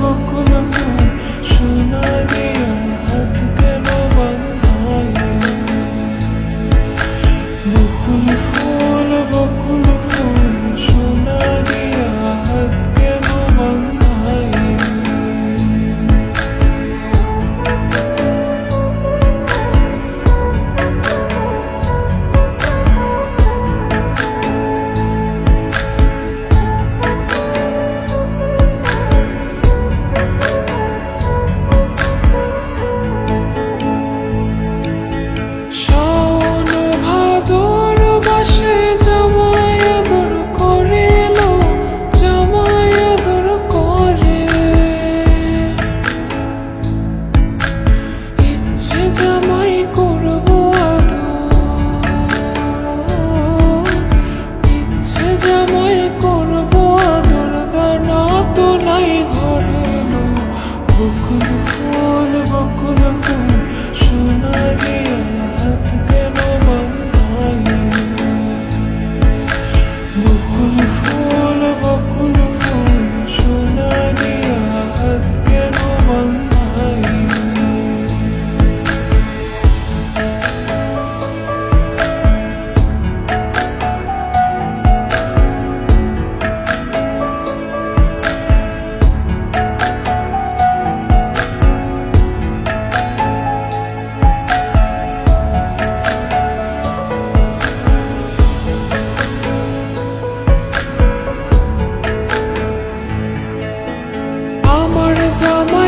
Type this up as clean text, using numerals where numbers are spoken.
বকুল ফুল সোনা দিয়া হাত কেন বাঁধাইলে? বকুল ফুল সোনা দিয়া হাত কেন বাঁধাইলে? শাওন ভাদর মাসে জামাই আদর করিল, জামাই আদর করে। ইচ্ছে জামাই করব আদর, ইচ্ছে জামাই করব আদর, দানা তো নাই ঘরে এলো। বকুল ফুল সোনা দিয়া হাত কেন বাঁধাইলে? বকুল ফুল সোনা দিয়া হাত কেন বাঁধাইলে? জামাই